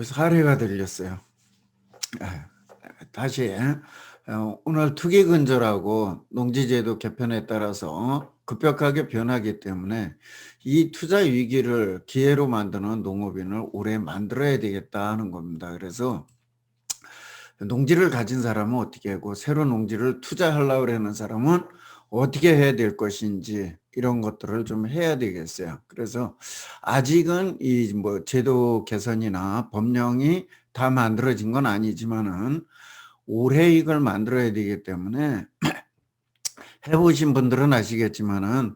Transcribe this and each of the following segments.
사례가 들렸어요. 아, 다시 오늘 투기 근절하고 농지제도 개편에 따라서 급격하게 변하기 때문에 이 투자 위기를 기회로 만드는 농업인을 올해 만들어야 되겠다 하는 겁니다. 그래서 농지를 가진 사람은 어떻게 하고 새로 농지를 투자하려고 하는 사람은 어떻게 해야 될 것인지 이런 것들을 좀 해야 되겠어요. 그래서 아직은 이 뭐 제도 개선이나 법령이 다 만들어진 건 아니지만은 올해 이걸 만들어야 되기 때문에 해보신 분들은 아시겠지만은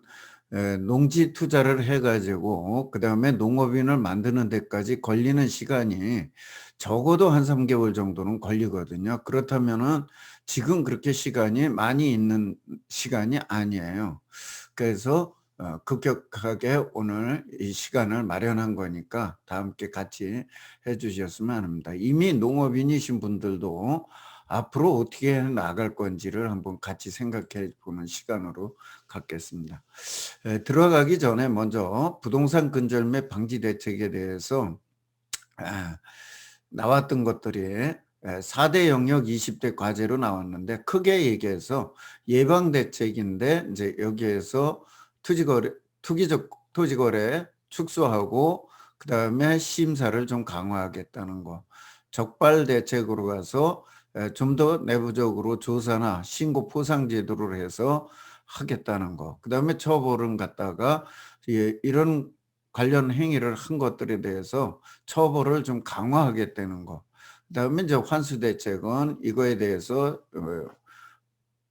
농지 투자를 해가지고 그 다음에 농업인을 만드는 데까지 걸리는 시간이 적어도 한 3개월 정도는 걸리거든요. 그렇다면은 지금 그렇게 시간이 많이 있는 시간이 아니에요. 그래서 급격하게 오늘 이 시간을 마련한 거니까 다 함께 같이 해주셨으면 합니다. 이미 농업인이신 분들도 앞으로 어떻게 해 나갈 건지를 한번 같이 생각해 보는 시간으로 갖겠습니다. 들어가기 전에 먼저 부동산 근절매 방지 대책에 대해서 나왔던 것들이 4대 영역 20대 과제로 나왔는데 크게 얘기해서 예방 대책인데 이제 여기에서 투기적 토지거래 축소하고 그다음에 심사를 좀 강화하겠다는 거. 적발 대책으로 가서 좀 더 내부적으로 조사나 신고 포상 제도를 해서 하겠다는 거. 그다음에 처벌은 갖다가 이런 관련 행위를 한 것들에 대해서 처벌을 좀 강화하겠다는 거. 그다음에 이제 환수 대책은 이거에 대해서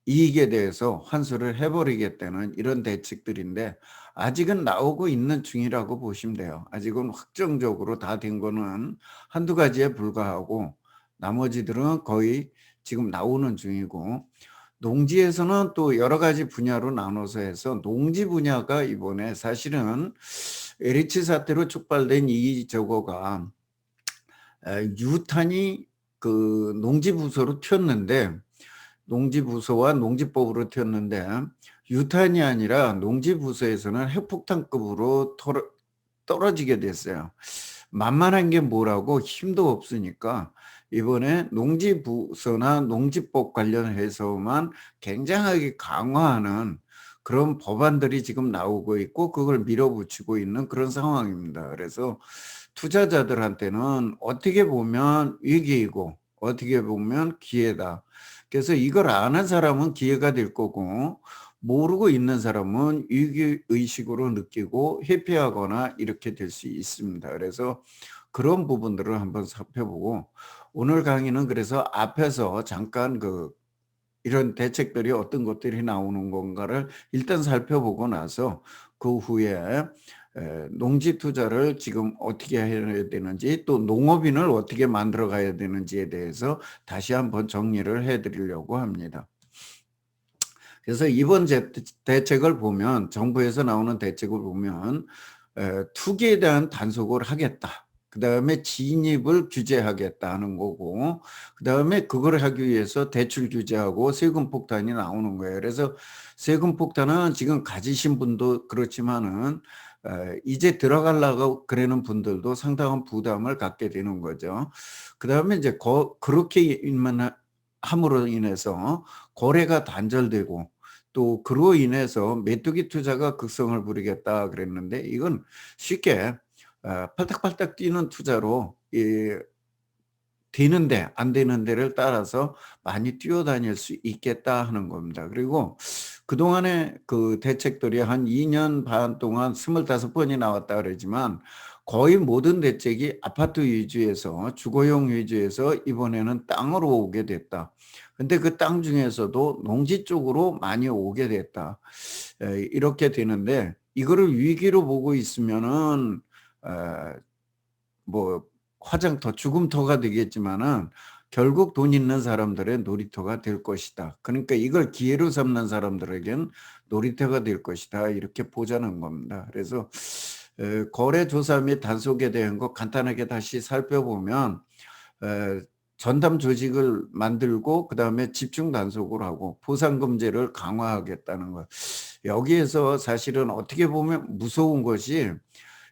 이익에 대해서 환수를 해버리겠다는 이런 대책들인데 아직은 나오고 있는 중이라고 보시면 돼요. 아직은 확정적으로 다 된 거는 한두 가지에 불과하고 나머지들은 거의 지금 나오는 중이고 농지에서는 또 여러 가지 분야로 나눠서 해서 농지 분야가 이번에 사실은 LH 사태로 촉발된 이 저거가 유탄이 그 농지부서로 튀었는데 농지부서와 농지법으로 튀었는데 유탄이 아니라 농지부서에서는 핵폭탄급으로 떨어지게 됐어요. 만만한 게 뭐라고 힘도 없으니까 이번에 농지부서나 농지법 관련해서만 굉장하게 강화하는 그런 법안들이 지금 나오고 있고 그걸 밀어붙이고 있는 그런 상황입니다. 그래서 투자자들한테는 어떻게 보면 위기이고 어떻게 보면 기회다. 그래서 이걸 아는 사람은 기회가 될 거고 모르고 있는 사람은 위기의식으로 느끼고 회피하거나 이렇게 될 수 있습니다. 그래서 그런 부분들을 한번 살펴보고 오늘 강의는 그래서 앞에서 잠깐 이런 대책들이 어떤 것들이 나오는 건가를 일단 살펴보고 나서 그 후에 농지 투자를 지금 어떻게 해야 되는지 또 농업인을 어떻게 만들어 가야 되는지에 대해서 다시 한번 정리를 해 드리려고 합니다. 그래서 이번 대책을 보면 정부에서 나오는 대책을 보면 투기에 대한 단속을 하겠다. 그다음에 진입을 규제하겠다는 거고 그다음에 그걸 하기 위해서 대출 규제하고 세금 폭탄이 나오는 거예요. 그래서 세금 폭탄은 지금 가지신 분도 그렇지만은 이제 들어가려고 그러는 분들도 상당한 부담을 갖게 되는 거죠. 그다음에 이제 그렇게 함으로 인해서 거래가 단절되고 또 그로 인해서 메뚜기 투자가 극성을 부리겠다 그랬는데 이건 쉽게 팔딱팔딱 뛰는 투자로 되는데 안 되는 데를 따라서 많이 뛰어다닐 수 있겠다 하는 겁니다. 그리고 그동안에 그 대책들이 한 2년 반 동안 25번이 나왔다 그러지만 거의 모든 대책이 아파트 위주에서 주거용 위주에서 이번에는 땅으로 오게 됐다. 근데 그 땅 중에서도 농지 쪽으로 많이 오게 됐다. 이렇게 되는데 이거를 위기로 보고 있으면은 뭐 화장터, 죽음터가 되겠지만은 결국 돈 있는 사람들의 놀이터가 될 것이다. 그러니까 이걸 기회로 삼는 사람들에겐 놀이터가 될 것이다. 이렇게 보자는 겁니다. 그래서 거래 조사 및 단속에 대한 거 간단하게 다시 살펴보면 전담 조직을 만들고 그다음에 집중 단속을 하고 포상금제를 강화하겠다는 것. 여기에서 사실은 어떻게 보면 무서운 것이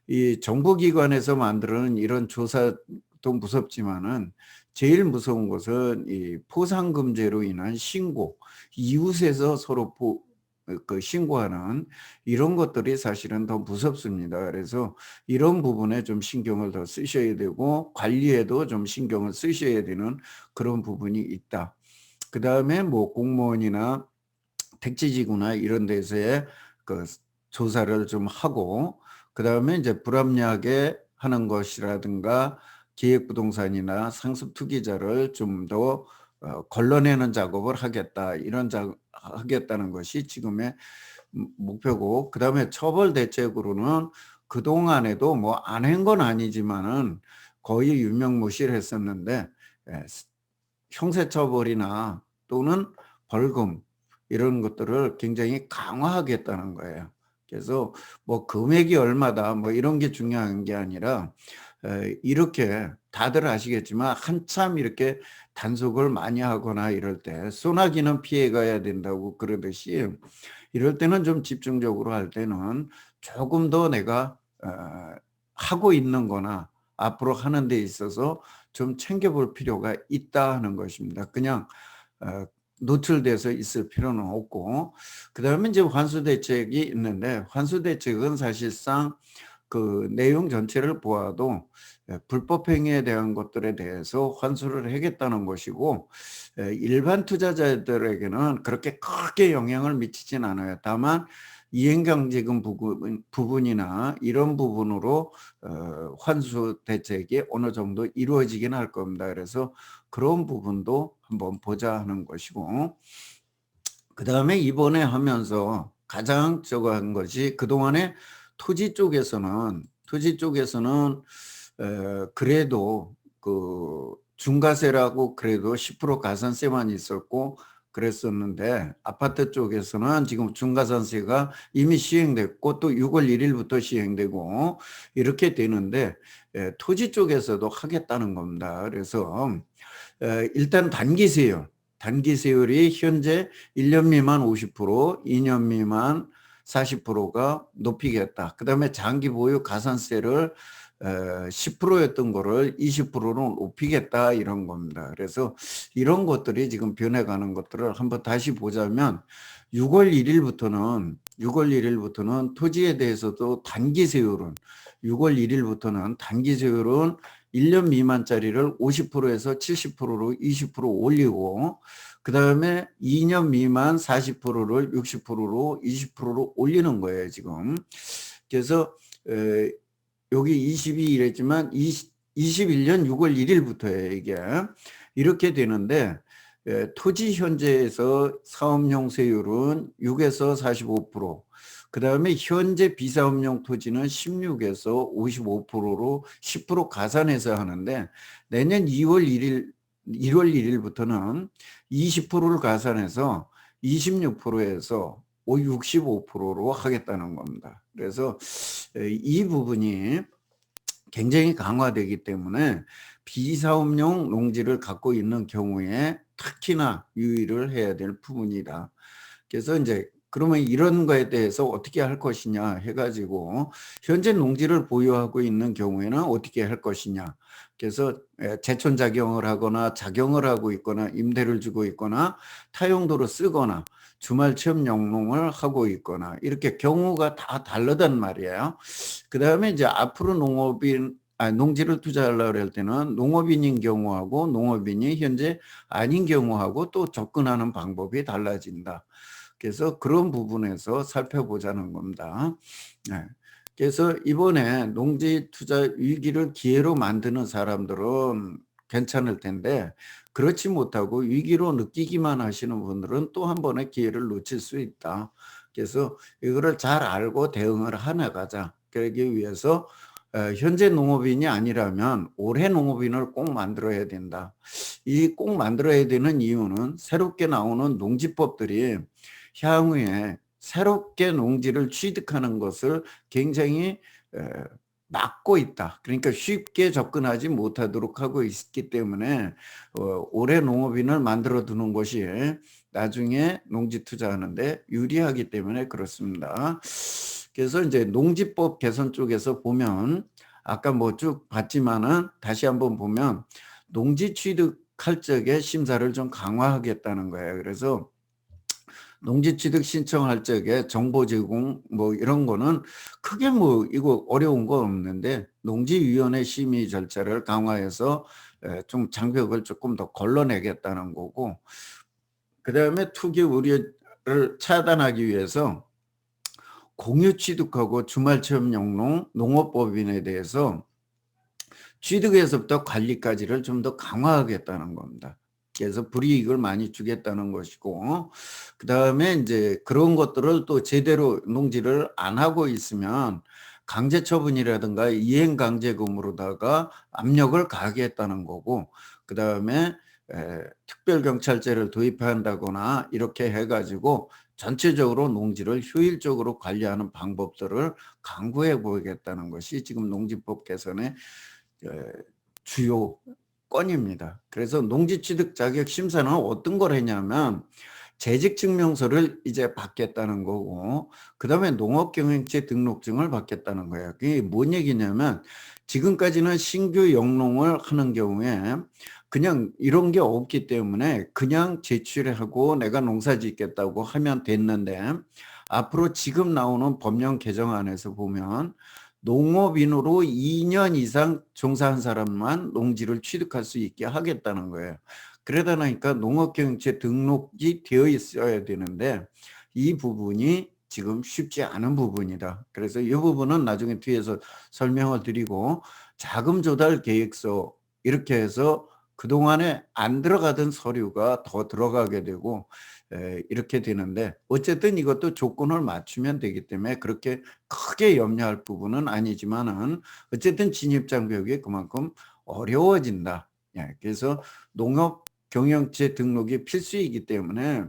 이 정보기관에서 만드는 이런 조사 더 무섭지만은 제일 무서운 것은 이 포상금지로 인한 신고, 이웃에서 서로 그 신고하는 이런 것들이 사실은 더 무섭습니다. 그래서 이런 부분에 좀 신경을 더 쓰셔야 되고 관리에도 좀 신경을 쓰셔야 되는 그런 부분이 있다. 그다음에 뭐 공무원이나 택지지구나 이런 데서의 그 조사를 좀 하고, 그다음에 이제 불합리하게 하는 것이라든가 기획부동산이나 상습투기자를 좀 더 걸러내는 작업을 하겠다, 이런 하겠다는 것이 지금의 목표고, 그다음에 처벌 대책으로는 그동안에도 뭐 안 한 건 아니지만은 거의 유명무실했었는데 형사처벌이나 또는 벌금 이런 것들을 굉장히 강화하겠다는 거예요. 그래서 뭐 금액이 얼마다 뭐 이런 게 중요한 게 아니라 이렇게 다들 아시겠지만 한참 이렇게 단속을 많이 하거나 이럴 때 소나기는 피해가야 된다고 그러듯이, 이럴 때는 좀 집중적으로 할 때는 조금 더 내가 하고 있는 거나 앞으로 하는 데 있어서 좀 챙겨볼 필요가 있다 하는 것입니다. 그냥 노출돼서 있을 필요는 없고, 그다음에 이제 환수대책이 있는데, 환수대책은 사실상 그 내용 전체를 보아도 불법 행위에 대한 것들에 대해서 환수를 하겠다는 것이고, 일반 투자자들에게는 그렇게 크게 영향을 미치진 않아요. 다만 이행강제금 부분이나 이런 부분으로 환수 대책이 어느 정도 이루어지긴 할 겁니다. 그래서 그런 부분도 한번 보자 하는 것이고, 그다음에 이번에 하면서 가장 저거 한 것이, 그동안에 토지 쪽에서는 그래도 그 중과세라고 그래도 10% 가산세만 있었고 그랬었는데, 아파트 쪽에서는 지금 중과산세가 이미 시행됐고 또 6월 1일부터 시행되고 이렇게 되는데, 토지 쪽에서도 하겠다는 겁니다. 그래서 일단 단기세율이 현재 1년 미만 50%, 2년 미만 40%가 높이겠다. 그다음에 장기 보유 가산세를 10%였던 거를 20%로 높이겠다, 이런 겁니다. 그래서 이런 것들이 지금 변해가는 것들을 한번 다시 보자면, 6월 1일부터는 토지에 대해서도 단기세율은 1년 미만짜리를 50%에서 70%로 20% 올리고, 그다음에 2년 미만 40%를 60%로 20%로 올리는 거예요, 지금. 그래서 여기 22일했지만 21년 6월 1일부터예요, 이게. 이렇게 되는데 토지 현재에서 사업용 세율은 6에서 45%, 그다음에 현재 비사업용 토지는 16에서 55%로 10% 가산해서 하는데, 내년 1월 1일부터는 20%를 가산해서 26%에서 65%로 하겠다는 겁니다. 그래서 이 부분이 굉장히 강화되기 때문에 비사업용 농지를 갖고 있는 경우에 특히나 유의를 해야 될 부분이다. 그래서 이제 그러면 이런 거에 대해서 어떻게 할 것이냐 해가지고, 현재 농지를 보유하고 있는 경우에는 어떻게 할 것이냐. 그래서 제촌작용을 하거나 작용을 하고 있거나 임대를 주고 있거나 타용도로 쓰거나 주말 체험 영농을 하고 있거나 이렇게 경우가 다 다르단 말이에요. 그다음에 이제 앞으로 농지를 투자하려고 할 때는 농업인인 경우하고 농업인이 현재 아닌 경우하고 또 접근하는 방법이 달라진다. 그래서 그런 부분에서 살펴보자는 겁니다. 네. 그래서 이번에 농지 투자 위기를 기회로 만드는 사람들은 괜찮을 텐데, 그렇지 못하고 위기로 느끼기만 하시는 분들은 또 한 번의 기회를 놓칠 수 있다. 그래서 이거를 잘 알고 대응을 해나가자. 그러기 위해서 현재 농업인이 아니라면 올해 농업인을 꼭 만들어야 된다. 이 꼭 만들어야 되는 이유는 새롭게 나오는 농지법들이 향후에 새롭게 농지를 취득하는 것을 굉장히 막고 있다. 그러니까 쉽게 접근하지 못하도록 하고 있기 때문에 올해 농업인을 만들어 두는 것이 나중에 농지 투자하는데 유리하기 때문에 그렇습니다. 그래서 이제 농지법 개선 쪽에서 보면 아까 뭐 쭉 봤지만은 다시 한번 보면 농지 취득할 적에 심사를 좀 강화하겠다는 거예요. 그래서 농지 취득 신청할 적에 정보 제공 뭐 이런 거는 크게 뭐 이거 어려운 거 없는데 농지위원회 심의 절차를 강화해서 좀 장벽을 조금 더 걸러내겠다는 거고, 그다음에 투기 우려를 차단하기 위해서 공유 취득하고 주말 체험 영농 농업법인에 대해서 취득에서부터 관리까지를 좀 더 강화하겠다는 겁니다. 그래서 불이익을 많이 주겠다는 것이고, 그다음에 이제 그런 것들을 또 제대로 농지를 안 하고 있으면 강제 처분이라든가 이행 강제금으로다가 압력을 가하겠다는 거고, 그다음에 특별경찰제를 도입한다거나 이렇게 해가지고 전체적으로 농지를 효율적으로 관리하는 방법들을 강구해 보이겠다는 것이 지금 농지법 개선의 주요 건입니다. 그래서 농지취득 자격 심사는 어떤 걸 했냐면 재직증명서를 이제 받겠다는 거고, 그다음에 농업경영체 등록증을 받겠다는 거예요. 그게 뭔 얘기냐면 지금까지는 신규 영농을 하는 경우에 그냥 이런 게 없기 때문에 그냥 제출하고 내가 농사 짓겠다고 하면 됐는데, 앞으로 지금 나오는 법령 개정안에서 보면 농업인으로 2년 이상 종사한 사람만 농지를 취득할 수 있게 하겠다는 거예요. 그러다 보니까 농업경영체 등록이 되어 있어야 되는데 이 부분이 지금 쉽지 않은 부분이다. 그래서 이 부분은 나중에 뒤에서 설명을 드리고, 자금 조달 계획서 이렇게 해서 그동안에 안 들어가던 서류가 더 들어가게 되고 이렇게 되는데, 어쨌든 이것도 조건을 맞추면 되기 때문에 그렇게 크게 염려할 부분은 아니지만은 어쨌든 진입장벽이 그만큼 어려워진다. 그래서 농업 경영체 등록이 필수이기 때문에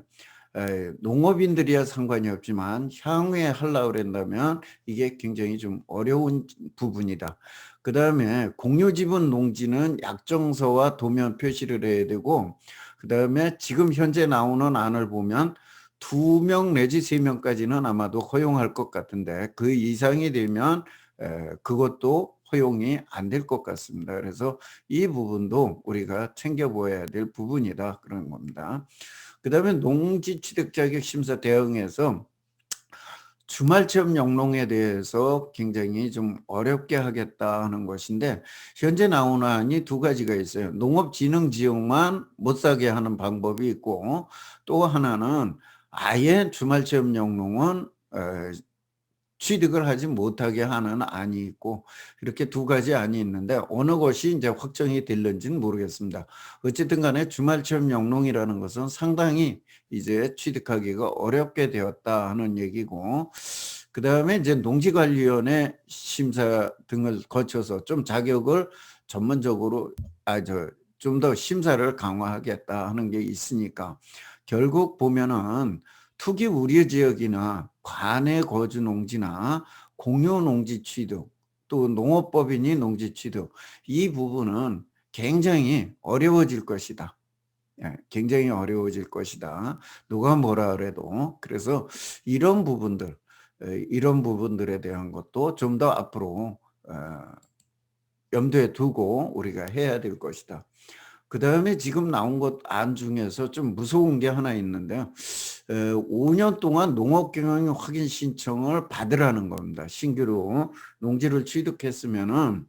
농업인들이야 상관이 없지만 향후에 하려고 그런다면 이게 굉장히 좀 어려운 부분이다. 그 다음에 공유지분 농지는 약정서와 도면 표시를 해야 되고, 그 다음에 지금 현재 나오는 안을 보면 2명 내지 3명까지는 아마도 허용할 것 같은데 그 이상이 되면 그것도 허용이 안 될 것 같습니다. 그래서 이 부분도 우리가 챙겨보아야 될 부분이다, 그런 겁니다. 그 다음에 농지취득자격심사 대응에서 주말체험 영농에 대해서 굉장히 좀 어렵게 하겠다 하는 것인데, 현재 나오는 안이 두 가지가 있어요. 농업진흥지역만 못 사게 하는 방법이 있고, 또 하나는 아예 주말체험 영농은 취득을 하지 못하게 하는 안이 있고, 이렇게 두 가지 안이 있는데 어느 것이 이제 확정이 될는지는 모르겠습니다. 어쨌든 간에 주말 체험 영농이라는 것은 상당히 이제 취득하기가 어렵게 되었다 하는 얘기고, 그 다음에 이제 농지관리위원회 심사 등을 거쳐서 좀 자격을 전문적으로 좀 더 심사를 강화하겠다 하는 게 있으니까, 결국 보면은 투기 우려 지역이나 관내 거주 농지나 공유 농지 취득, 또 농업법인이 농지 취득, 이 부분은 굉장히 어려워질 것이다. 굉장히 어려워질 것이다. 누가 뭐라 그래도. 그래서 이런 부분들, 이런 부분들에 대한 것도 좀 더 앞으로 염두에 두고 우리가 해야 될 것이다. 그 다음에 지금 나온 것 안 중에서 좀 무서운 게 하나 있는데요. 5년 동안 농업경영 확인 신청을 받으라는 겁니다. 신규로 농지를 취득했으면은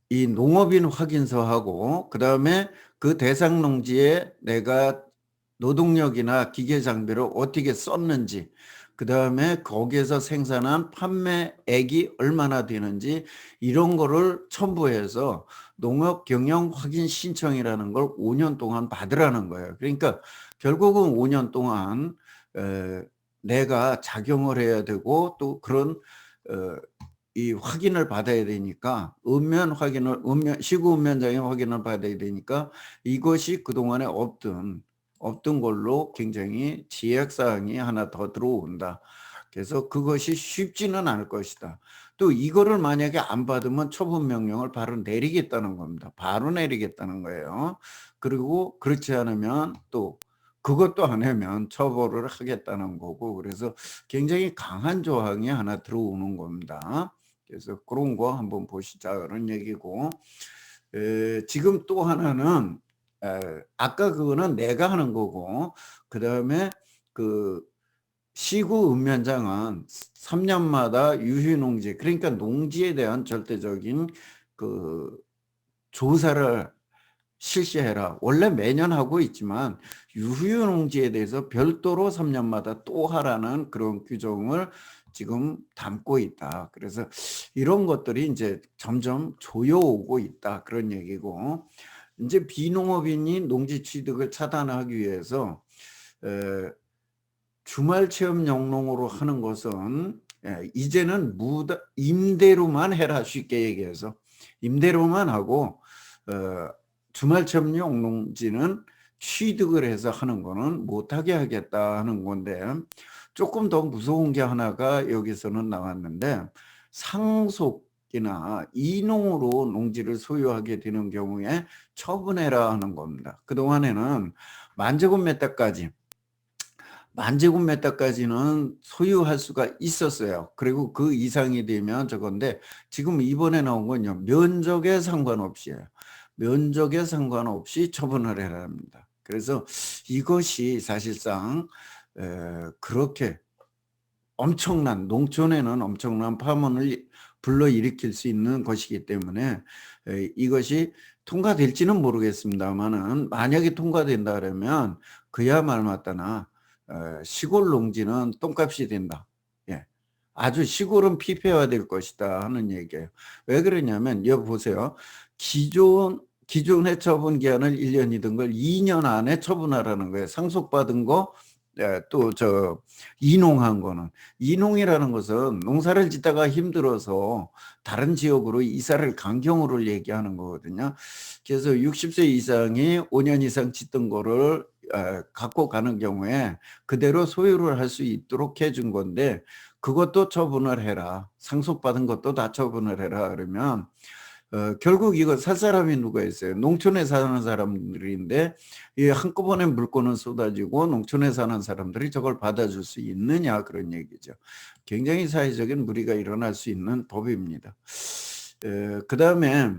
이 농업인 확인서하고, 그 다음에 그 대상 농지에 내가 노동력이나 기계 장비를 어떻게 썼는지, 그 다음에 거기에서 생산한 판매액이 얼마나 되는지, 이런 거를 첨부해서 농업 경영 확인 신청이라는 걸 5년 동안 받으라는 거예요. 그러니까 결국은 5년 동안 내가 작용을 해야 되고, 또 그런 이 확인을 받아야 되니까, 시구 읍면장의 확인을 받아야 되니까 이것이 그동안에 없던 걸로 굉장히 지역사항이 하나 더 들어온다. 그래서 그것이 쉽지는 않을 것이다. 또 이거를 만약에 안 받으면 처분명령을 바로 내리겠다는 겁니다. 바로 내리겠다는 거예요. 그리고 그렇지 않으면 또 그것도 안 하면 처벌을 하겠다는 거고, 그래서 굉장히 강한 조항이 하나 들어오는 겁니다. 그래서 그런 거 한번 보시자 그런 얘기고, 지금 또 하나는 아까 그거는 내가 하는 거고, 그다음에 그 시구 읍면장은 3년마다 유휴농지, 그러니까 농지에 대한 절대적인 그 조사를 실시해라. 원래 매년 하고 있지만 유휴농지에 대해서 별도로 3년마다 또 하라는 그런 규정을 지금 담고 있다. 그래서 이런 것들이 이제 점점 조여오고 있다. 그런 얘기고, 이제 비농업인이 농지 취득을 차단하기 위해서 주말 체험 영농으로 하는 것은 이제는 임대로만 해라. 쉽게 얘기해서 임대로만 하고, 주말 체험 영농지는 취득을 해서 하는 거는 못하게 하겠다 하는 건데, 조금 더 무서운 게 하나가 여기서는 나왔는데, 상속이나 이농으로 농지를 소유하게 되는 경우에 처분해라 하는 겁니다. 그동안에는 만제곱미터까지는 소유할 수가 있었어요. 그리고 그 이상이 되면 저건데, 지금 이번에 나온 건요, 면적에 상관없이에요. 면적에 상관없이 처분을 해야 합니다. 그래서 이것이 사실상 그렇게 농촌에는 엄청난 파문을 불러일으킬 수 있는 것이기 때문에 이것이 통과될지는 모르겠습니다만은, 만약에 통과된다 그러면 그야말로 맞다나 시골 농지는 똥값이 된다. 예. 아주 시골은 피폐화될 것이다 하는 얘기예요. 왜 그러냐면 여기 보세요. 기존의 처분 기한을 1년이던 걸 2년 안에 처분하라는 거예요. 상속받은 거, 또 이농한 거는, 이농이라는 것은 농사를 짓다가 힘들어서 다른 지역으로 이사를 간 경우를 얘기하는 거거든요. 그래서 60세 이상이 5년 이상 짓던 거를 갖고 가는 경우에 그대로 소유를 할 수 있도록 해준 건데, 그것도 처분을 해라. 상속받은 것도 다 처분을 해라. 그러면 결국 이거 살 사람이 누가 있어요? 농촌에 사는 사람들인데, 이 한꺼번에 물건을 쏟아지고 농촌에 사는 사람들이 저걸 받아줄 수 있느냐 그런 얘기죠. 굉장히 사회적인 무리가 일어날 수 있는 법입니다. 그 다음에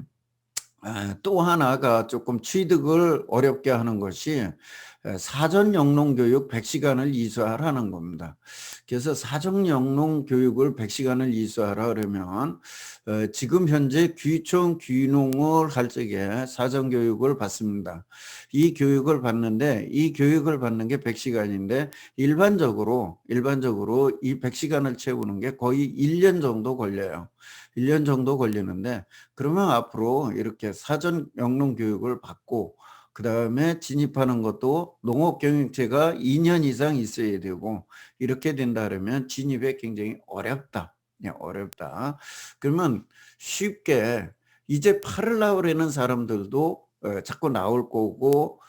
또 하나가 조금 취득을 어렵게 하는 것이 사전 영농 교육 100시간을 이수하라는 겁니다. 그래서 사전 영농 교육을 100시간을 이수하라 그러면 지금 현재 귀촌 귀농을 할 적에 사전 교육을 받습니다. 이 교육을 받는데, 이 교육을 받는 게 100시간인데 일반적으로 이 100시간을 채우는 게 거의 1년 정도 걸려요. 1년 정도 걸리는데, 그러면 앞으로 이렇게 사전 영농 교육을 받고 그 다음에 진입하는 것도 농업경영체가 2년 이상 있어야 되고, 이렇게 된다 그러면 진입에 굉장히 어렵다. 어렵다. 그러면 쉽게 이제 팔으려고 그러는 사람들도 자꾸 나올 거고,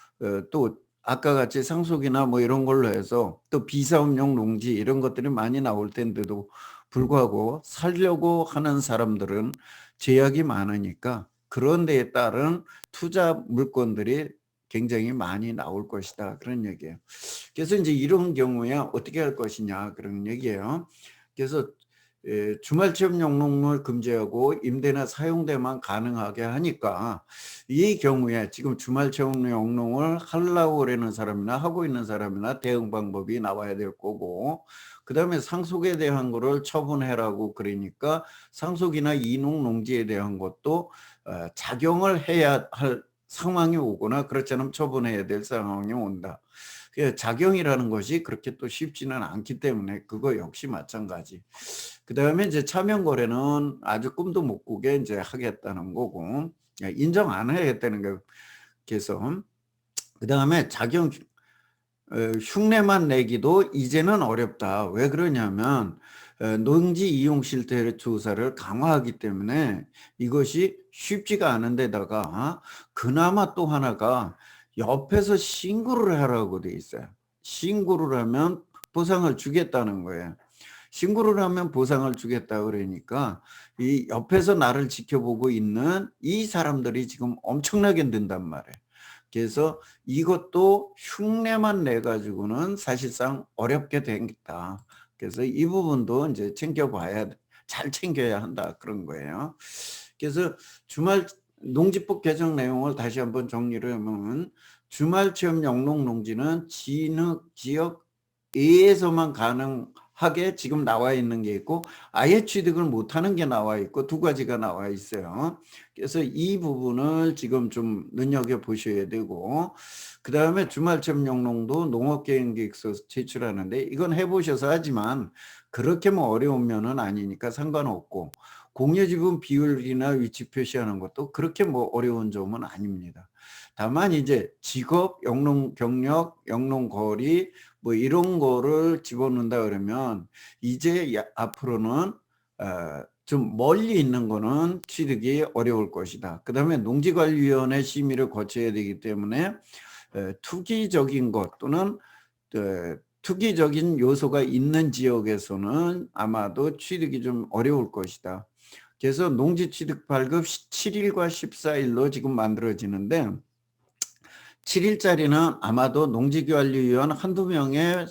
또 아까 같이 상속이나 뭐 이런 걸로 해서 또 비사업용 농지 이런 것들이 많이 나올 텐데도 불구하고 살려고 하는 사람들은 제약이 많으니까 그런 데에 따른 투자 물건들이 굉장히 많이 나올 것이다 그런 얘기예요. 그래서 이제 이런 경우에 어떻게 할 것이냐 그런 얘기예요. 그래서 주말 체험 영농을 금지하고 임대나 사용대만 가능하게 하니까, 이 경우에 지금 주말 체험 영농을 하려고 그러는 사람이나 하고 있는 사람이나 대응 방법이 나와야 될 거고, 그 다음에 상속에 대한 거를 처분해라고 그러니까 상속이나 이농 농지에 대한 것도 작용을 해야 할 상황이 오거나, 그렇지 않으면 처분해야 될 상황이 온다. 작용이라는 것이 그렇게 또 쉽지는 않기 때문에 그거 역시 마찬가지. 그 다음에 이제 차명 거래는 아주 꿈도 못 꾸게 이제 하겠다는 거고, 인정 안 하겠다는 거. 그래서 그 다음에 흉내만 내기도 이제는 어렵다. 왜 그러냐면 농지 이용 실태 조사를 강화하기 때문에 이것이 쉽지가 않은 데다가, 그나마 또 하나가 옆에서 신고를 하라고 돼 있어요. 신고를 하면 보상을 주겠다는 거예요. 신고를 하면 보상을 주겠다 그러니까 이 옆에서 나를 지켜보고 있는 이 사람들이 지금 엄청나게 는단 말이에요. 그래서 이것도 흉내만 내 가지고는 사실상 어렵게 되겠다. 그래서 이 부분도 이제 잘 챙겨야 한다 그런 거예요. 그래서 주말 농지법 개정 내용을 다시 한번 정리를 하면 주말 체험 영농 농지는 지역 내에서만 가능하게 지금 나와 있는 게 있고 아예 취득을 못하는 게 나와 있고 두 가지가 나와 있어요. 그래서 이 부분을 지금 좀 눈여겨보셔야 되고 그 다음에 주말 체험 영농도 농업계획계획서 제출하는데 이건 해보셔서 하지만 그렇게 뭐 어려운 면은 아니니까 상관없고 공유지분 비율이나 위치 표시하는 것도 그렇게 뭐 어려운 점은 아닙니다. 다만 이제 직업, 영농 경력, 영농 거리 뭐 이런 거를 집어넣는다 그러면 이제 앞으로는 좀 멀리 있는 거는 취득이 어려울 것이다. 그 다음에 농지관리위원회 심의를 거쳐야 되기 때문에 투기적인 것 또는 투기적인 요소가 있는 지역에서는 아마도 취득이 좀 어려울 것이다. 그래서 농지취득 발급 7일과 14일로 지금 만들어지는데 7일짜리는 아마도 농지관리위원 한두 명의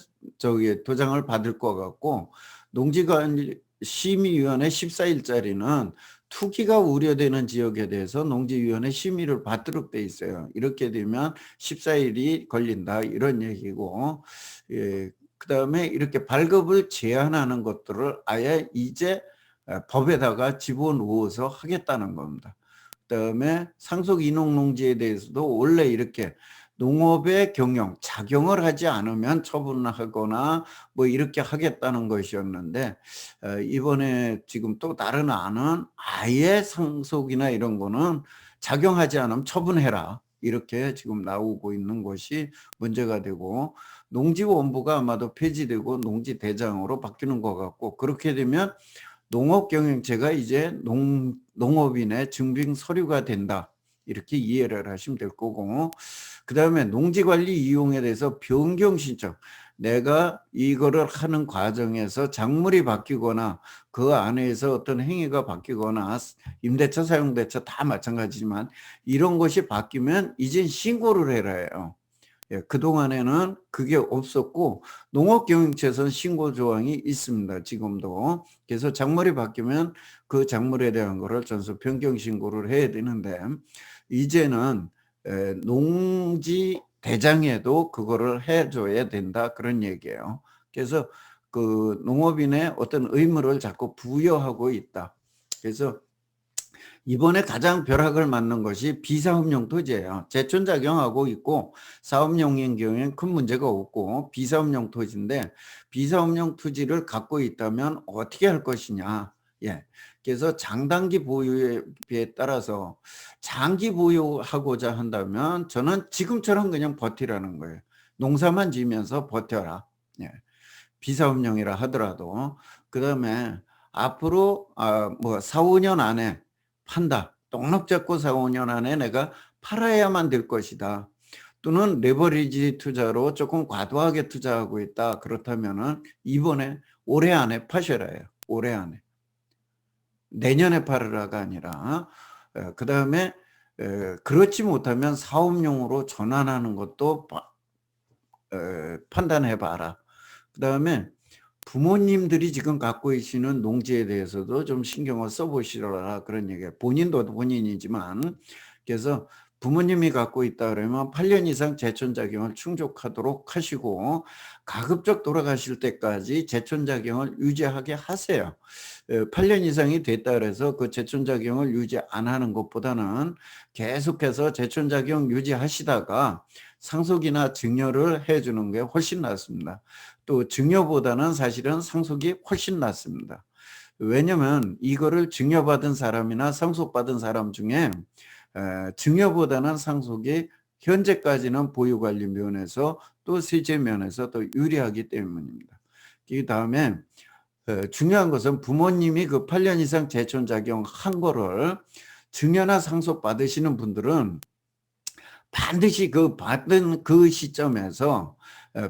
도장을 받을 것 같고 농지관리심의위원회 14일짜리는 투기가 우려되는 지역에 대해서 농지위원회 심의를 받도록 돼 있어요. 이렇게 되면 14일이 걸린다 이런 얘기고 그 다음에 이렇게 발급을 제한하는 것들을 아예 이제 법에다가 집어넣어서 하겠다는 겁니다. 그다음에 상속 이농농지에 대해서도 원래 이렇게 농업의 경영, 작용을 하지 않으면 처분하거나 뭐 이렇게 하겠다는 것이었는데 이번에 지금 또 다른 안은 아예 상속이나 이런 거는 작용하지 않으면 처분해라. 이렇게 지금 나오고 있는 것이 문제가 되고 농지원부가 아마도 폐지되고 농지대장으로 바뀌는 것 같고 그렇게 되면 농업경영체가 이제 농업인의 증빙 서류가 된다. 이렇게 이해를 하시면 될 거고 그 다음에 농지관리 이용에 대해서 변경 신청 내가 이거를 하는 과정에서 작물이 바뀌거나 그 안에서 어떤 행위가 바뀌거나 임대차 사용대차 다 마찬가지지만 이런 것이 바뀌면 이제 신고를 해라 해요. 그동안에는 그게 없었고 농업경영체에서는 신고 조항이 있습니다. 지금도. 그래서 작물이 바뀌면 그 작물에 대한 거를 전수 변경 신고를 해야 되는데 이제는 농지 대장에도 그거를 해줘야 된다 그런 얘기예요. 그래서 그 농업인의 어떤 의무를 자꾸 부여하고 있다. 그래서 이번에 가장 벼락을 맞는 것이 비사업용 토지예요. 제촌작용하고 있고 사업용인 경우에는 큰 문제가 없고 비사업용 토지인데 비사업용 토지를 갖고 있다면 어떻게 할 것이냐. 예. 그래서 장단기 보유에 따라서 장기 보유하고자 한다면 저는 지금처럼 그냥 버티라는 거예요. 농사만 지면서 버텨라. 예. 비사업용이라 하더라도 그다음에 앞으로 뭐 4, 5년 안에 판다. 넉넉 잡고 4, 5년 안에 내가 팔아야만 될 것이다. 또는 레버리지 투자로 조금 과도하게 투자하고 있다. 그렇다면은 이번에 올해 안에 파셔라 해요. 올해 안에. 내년에 팔으라가 아니라 그 다음에 그렇지 못하면 사업용으로 전환하는 것도 판단해 봐라. 그 다음에 부모님들이 지금 갖고 계시는 농지에 대해서도 좀 신경을 써보시라 그런 얘기예요. 본인도 본인이지만 그래서 부모님이 갖고 있다 그러면 8년 이상 제촌작용을 충족하도록 하시고 가급적 돌아가실 때까지 제촌작용을 유지하게 하세요. 8년 이상이 됐다 그래서 그 제촌작용을 유지 안 하는 것보다는 계속해서 제촌작용 유지하시다가 상속이나 증여를 해주는 게 훨씬 낫습니다. 또 증여보다는 사실은 상속이 훨씬 낫습니다. 왜냐하면 이거를 증여받은 사람이나 상속받은 사람 중에 증여보다는 상속이 현재까지는 보유관리 면에서 또 세제 면에서 더 유리하기 때문입니다. 그 다음에 중요한 것은 부모님이 그 8년 이상 제촌작용 한 거를 증여나 상속 받으시는 분들은 반드시 그 받은 그 시점에서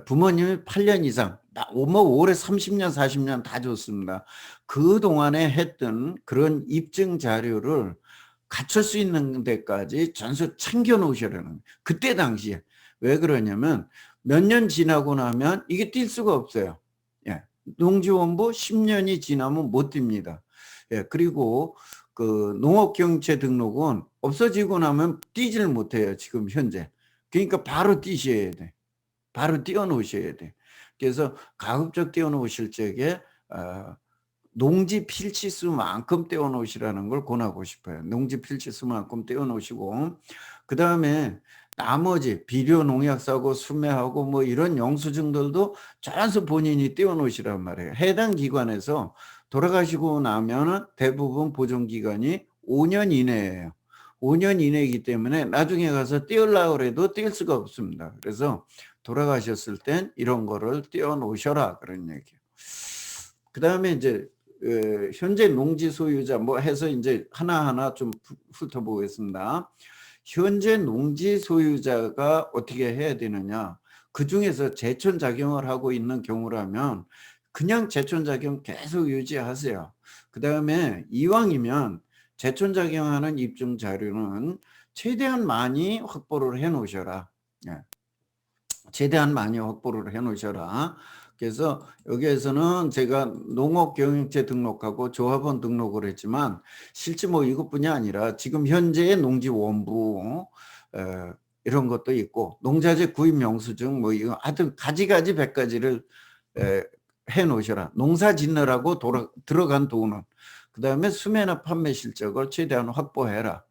부모님이 8년 이상 뭐 올해 30년 40년 다 좋습니다. 그동안에 했던 그런 입증 자료를 갖출 수 있는 데까지 전수 챙겨 놓으시라는 거예요. 그때 당시에. 왜 그러냐면 몇 년 지나고 나면 이게 뛸 수가 없어요. 예. 농지원부 10년이 지나면 못 뜁니다. 예, 그리고 그 농업경영체 등록은 없어지고 나면 띄지를 못해요, 지금 현재. 그러니까 바로 띄셔야 돼. 바로 띄워 놓으셔야 돼. 그래서 가급적 띄워 놓으실 적에 농지 필지수만큼 떼어 놓으시라는 걸 권하고 싶어요. 농지 필지수만큼 떼어 놓으시고, 그 다음에 나머지 비료 농약사고 수매하고 뭐 이런 영수증들도 전수 본인이 떼어 놓으시란 말이에요. 해당 기관에서 돌아가시고 나면은 대부분 보존기간이 5년 이내예요. 5년 이내이기 때문에 나중에 가서 띄우려고 해도 띄울 수가 없습니다. 그래서 돌아가셨을 땐 이런 거를 띄워 놓으셔라, 그런 얘기예요. 그 다음에 이제 현재 농지 소유자 뭐 해서 이제 하나하나 좀 훑어보겠습니다. 현재 농지 소유자가 어떻게 해야 되느냐. 그 중에서 제촌작용을 하고 있는 경우라면 그냥 제촌작용 계속 유지하세요. 그 다음에 이왕이면 제촌작용하는 입증 자료는 최대한 많이 확보를 해 놓으셔라. 예. 최대한 많이 확보를 해 놓으셔라. 그래서 여기에서는 제가 농업경영체 등록하고 조합원 등록을 했지만 실제 뭐 이것뿐이 아니라 지금 현재의 농지원부 이런 것도 있고 농자재 구입 영수증 뭐 이거 하여튼 가지가지 100가지를 해 놓으셔라. 농사 짓느라고 들어간 돈은 그 다음에 수매나 판매 실적을 최대한 확보해라.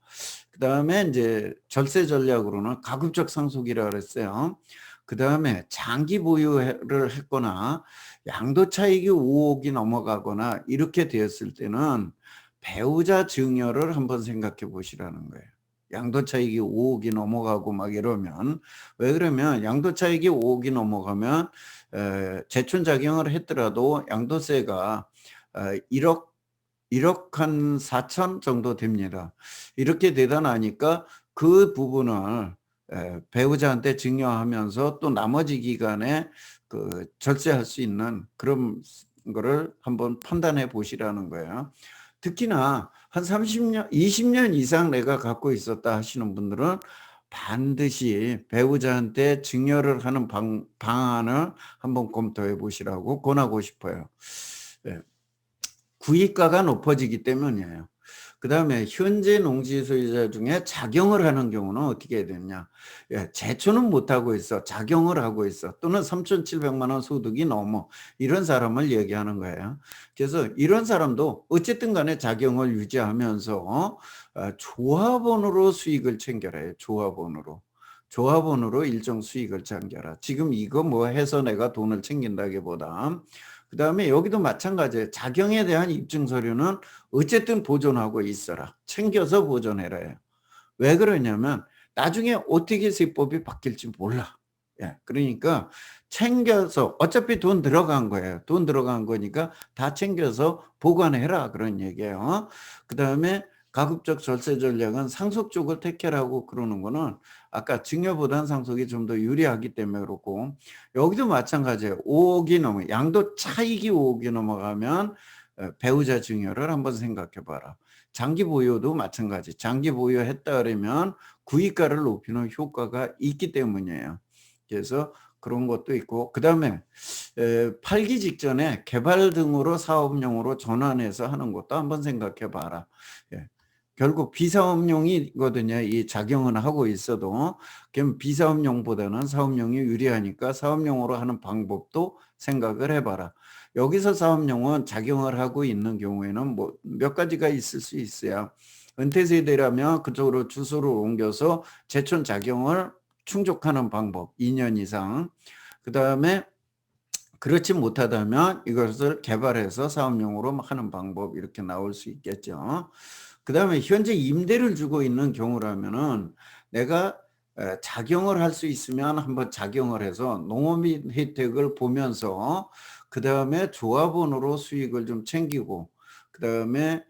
그 다음에 이제 절세 전략으로는 가급적 상속이라 그랬어요. 그 다음에 장기 보유를 했거나 양도 차익이 5억이 넘어가거나 이렇게 되었을 때는 배우자 증여를 한번 생각해 보시라는 거예요. 양도 차익이 5억이 넘어가고 막 이러면, 왜 그러면 양도 차익이 5억이 넘어가면 제촌작용을 했더라도 양도세가 1억 한 4천 정도 됩니다. 이렇게 되다 나니까 그 부분을 배우자한테 증여하면서 또 나머지 기간에 그 절세할 수 있는 그런 거를 한번 판단해 보시라는 거예요. 특히나 한 30년, 20년 이상 내가 갖고 있었다 하시는 분들은 반드시 배우자한테 증여를 하는 방안을 한번 검토해 보시라고 권하고 싶어요. 구입가가 높아지기 때문이에요. 그 다음에 현재 농지 소유자 중에 작용을 하는 경우는 어떻게 해야 되느냐. 제초는 못하고 있어. 작용을 하고 있어. 또는 3,700만 원 소득이 넘어. 이런 사람을 얘기하는 거예요. 그래서 이런 사람도 어쨌든 간에 작용을 유지하면서 조합원으로 수익을 챙겨라 해요. 조합원으로 일정 수익을 챙겨라. 지금 이거 뭐 해서 내가 돈을 챙긴다기보다 그 다음에 여기도 마찬가지예요. 작용에 대한 입증 서류는 어쨌든 보존하고 있어라. 챙겨서 보존해라. 왜 그러냐면 나중에 어떻게 세법이 바뀔지 몰라. 예, 그러니까 챙겨서 어차피 돈 들어간 거예요. 돈 들어간 거니까 다 챙겨서 보관해라, 그런 얘기예요. 그 다음에 가급적 절세 전략은 상속 쪽을 택해라고 그러는 거는 아까 증여보다는 상속이 좀 더 유리하기 때문에 그렇고, 여기도 마찬가지예요. 5억이 넘어, 양도 차익이 5억이 넘어가면 배우자 증여를 한번 생각해 봐라. 장기 보유도 마찬가지. 장기 보유했다 그러면 구입가를 높이는 효과가 있기 때문이에요. 그래서 그런 것도 있고, 그 다음에 팔기 직전에 개발 등으로 사업용으로 전환해서 하는 것도 한번 생각해 봐라. 예. 결국 비사업용이거든요. 이 작용은 하고 있어도 그럼 비사업용보다는 사업용이 유리하니까 사업용으로 하는 방법도 생각을 해봐라. 여기서 사업용은 작용을 하고 있는 경우에는 뭐 몇 가지가 있을 수 있어요. 은퇴 세대라면 그쪽으로 주소를 옮겨서 제촌 작용을 충족하는 방법 2년 이상. 그 다음에 그렇지 못하다면 이것을 개발해서 사업용으로 하는 방법, 이렇게 나올 수 있겠죠. 그 다음에 현재 임대를 주고 있는 경우라면은 내가 작용을 할 수 있으면 한번 작용을 해서 농업인 혜택을 보면서 그 다음에 조합원으로 수익을 좀 챙기고, 그 다음에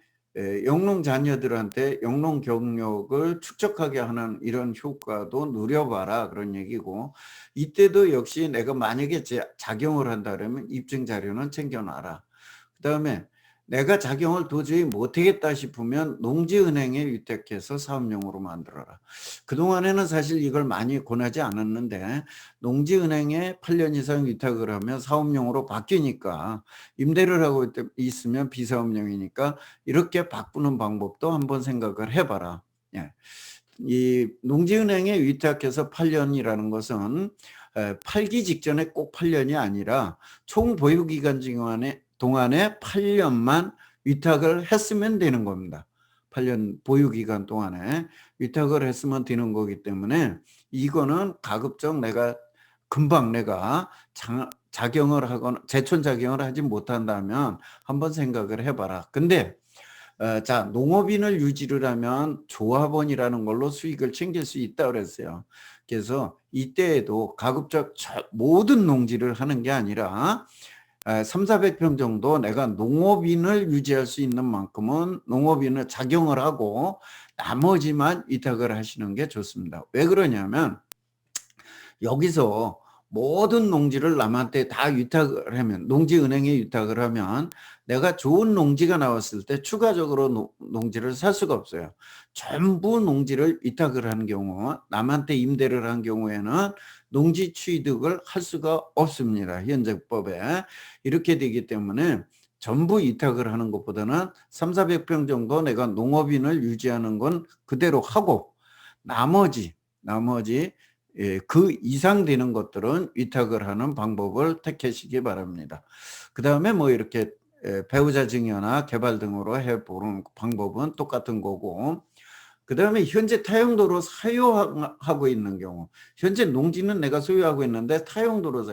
영농 자녀들한테 영농 경력을 축적하게 하는 이런 효과도 누려봐라, 그런 얘기고, 이때도 역시 내가 만약에 작용을 한다 그러면 입증 자료는 챙겨놔라. 그 다음에 내가 작용을 도저히 못하겠다 싶으면 농지은행에 위탁해서 사업용으로 만들어라. 그동안에는 사실 이걸 많이 권하지 않았는데 농지은행에 8년 이상 위탁을 하면 사업용으로 바뀌니까 임대를 하고 있으면 비사업용이니까 이렇게 바꾸는 방법도 한번 생각을 해봐라. 예. 이 농지은행에 위탁해서 8년이라는 것은 팔기 직전에 꼭 8년이 아니라 총 보유기간 동안에 8년만 위탁을 했으면 되는 겁니다. 8년 보유기간 동안에 위탁을 했으면 되는 거기 때문에 이거는 가급적 금방 내가 작용을 하거나 제촌작용을 하지 못한다면 한번 생각을 해봐라. 근데 자, 농업인을 유지를 하면 조합원이라는 걸로 수익을 챙길 수 있다고 그랬어요. 그래서 이때에도 가급적 모든 농지를 하는 게 아니라 3,400평 정도 내가 농업인을 유지할 수 있는 만큼은 농업인을 작용을 하고 나머지만 위탁을 하시는 게 좋습니다. 왜 그러냐면 여기서 모든 농지를 남한테 다 위탁을 하면, 농지은행에 위탁을 하면 내가 좋은 농지가 나왔을 때 추가적으로 농지를 살 수가 없어요. 전부 농지를 위탁을 하는 경우, 남한테 임대를 한 경우에는 농지 취득을 할 수가 없습니다. 현재법에. 이렇게 되기 때문에 전부 위탁을 하는 것보다는 3,400평 정도 내가 농업인을 유지하는 건 그대로 하고 나머지 그 이상 되는 것들은 위탁을 하는 방법을 택하시기 바랍니다. 그 다음에 뭐 이렇게 배우자 증여나 개발 등으로 해보는 방법은 똑같은 거고, 그 다음에 현재 타용도로 사용하고 있는 경우, 현재 농지는 내가 소유하고 있는데 타용도로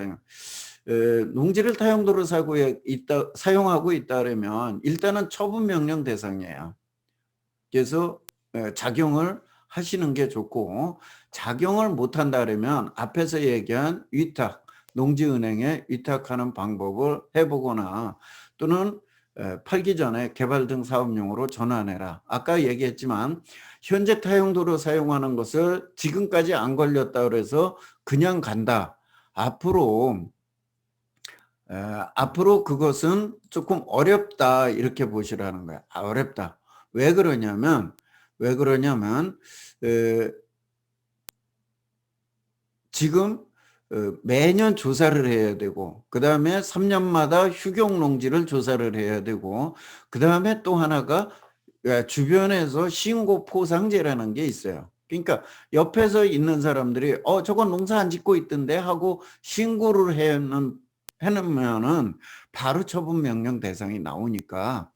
농지를 타용도로 사용하고 있다면 일단은 처분명령 대상이에요. 그래서 작용을 하시는 게 좋고, 작용을 못한다 그러면 앞에서 얘기한 위탁, 농지은행에 위탁하는 방법을 해보거나 또는 팔기 전에 개발 등 사업용으로 전환해라. 아까 얘기했지만 현재 타용도로 사용하는 것을 지금까지 안 걸렸다 그래서 그냥 간다. 앞으로 그것은 조금 어렵다 이렇게 보시라는 거야. 어렵다. 왜 그러냐면 지금 매년 조사를 해야 되고 그 다음에 3년마다 휴경농지를 조사를 해야 되고 그 다음에 또 하나가 주변에서 신고 포상제라는 게 있어요. 그러니까 옆에서 있는 사람들이 저건 농사 안 짓고 있던데 하고 신고를 해놓으면은 바로 처분 명령 대상이 나오니까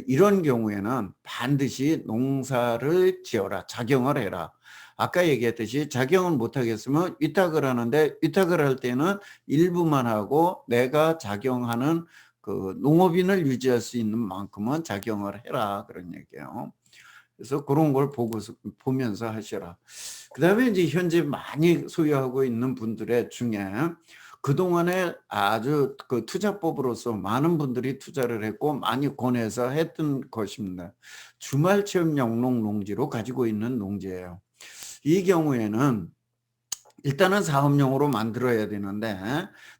이런 경우에는 반드시 농사를 지어라, 작용을 해라. 아까 얘기했듯이 작용을 못하겠으면 위탁을 하는데 위탁을 할 때는 일부만 하고 내가 작용하는 그 농업인을 유지할 수 있는 만큼은 작용을 해라 그런 얘기예요. 그래서 그런 걸 보면서 하시라. 그 다음에 이제 현재 많이 소유하고 있는 분들의 중에 그동안에 아주 그 투자법으로서 많은 분들이 투자를 했고 많이 권해서 했던 것입니다. 주말 체험 영농 농지로 가지고 있는 농지예요. 이 경우에는 일단은 사업용으로 만들어야 되는데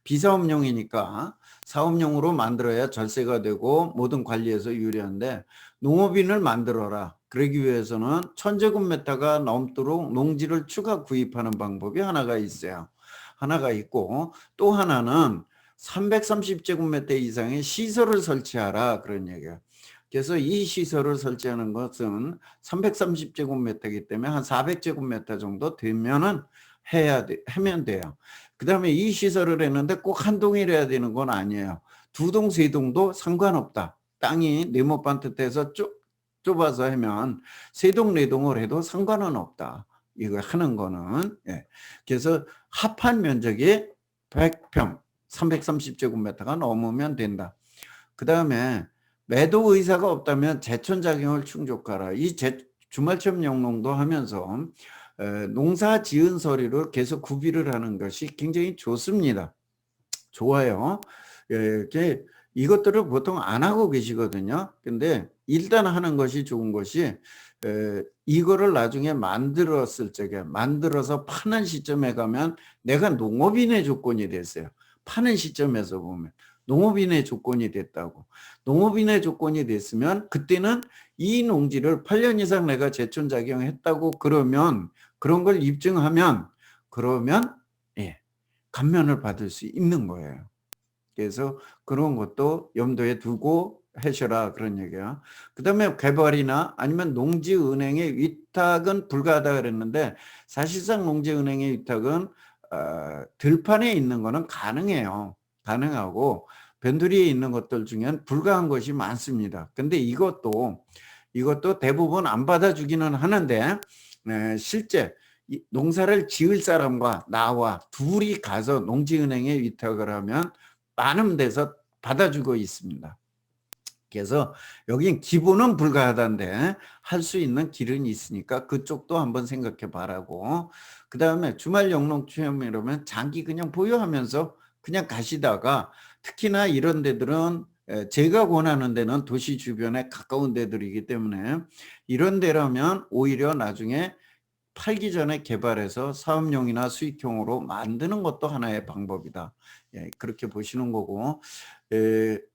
비사업용이니까 사업용으로 만들어야 절세가 되고 모든 관리에서 유리한데 농업인을 만들어라. 그러기 위해서는 1,000제곱미터가 넘도록 농지를 추가 구입하는 방법이 하나가 있어요. 하나가 있고 또 하나는 330제곱미터 이상의 시설을 설치하라 그런 얘기예요. 그래서 이 시설을 설치하는 것은 330제곱미터이기 때문에 한 400제곱미터 정도 되면은 하면 돼요. 그 다음에 이 시설을 했는데 꼭 한 동일 해야 되는 건 아니에요. 2동, 3동도 상관없다. 땅이 네모 반듯해서 좁아서 하면 3동, 4동을 해도 상관은 없다. 이거 하는 거는. 예. 그래서 합한 면적이 100평, 330제곱미터가 넘으면 된다. 그 다음에 매도 의사가 없다면 제촌작용을 충족하라. 이 주말체험 영농도 하면서 농사 지은 서류를 계속 구비를 하는 것이 굉장히 좋습니다. 좋아요. 이것들을 보통 안 하고 계시거든요. 근데 일단 하는 것이 좋은 것이 이거를 나중에 만들어서 파는 시점에 가면 내가 농업인의 조건이 됐어요. 파는 시점에서 보면 농업인의 조건이 됐다고. 농업인의 조건이 됐으면 그때는 이 농지를 8년 이상 내가 제촌작용했다고 그러면, 그런 걸 입증하면, 그러면 감면을 받을 수 있는 거예요. 그래서 그런 것도 염두에 두고 하셔라, 그런 얘기야. 그 다음에 개발이나 아니면 농지은행의 위탁은 불가하다 그랬는데, 사실상 농지은행의 위탁은 들판에 있는 거는 가능해요. 가능하고 변두리에 있는 것들 중엔 불가한 것이 많습니다. 근데 이것도 대부분 안 받아주기는 하는데, 실제 농사를 지을 사람과 나와 둘이 가서 농지은행에 위탁을 하면 많은 데서 받아주고 있습니다. 그래서 여긴 기본은 불가하다인데 할 수 있는 길은 있으니까 그쪽도 한번 생각해 봐라고. 그 다음에 주말 영농 체험이라면 장기 그냥 보유하면서 그냥 가시다가, 특히나 이런 데들은 제가 권하는 데는 도시 주변에 가까운 데들이기 때문에 이런 데라면 오히려 나중에 팔기 전에 개발해서 사업용이나 수익형으로 만드는 것도 하나의 방법이다. 그렇게 보시는 거고,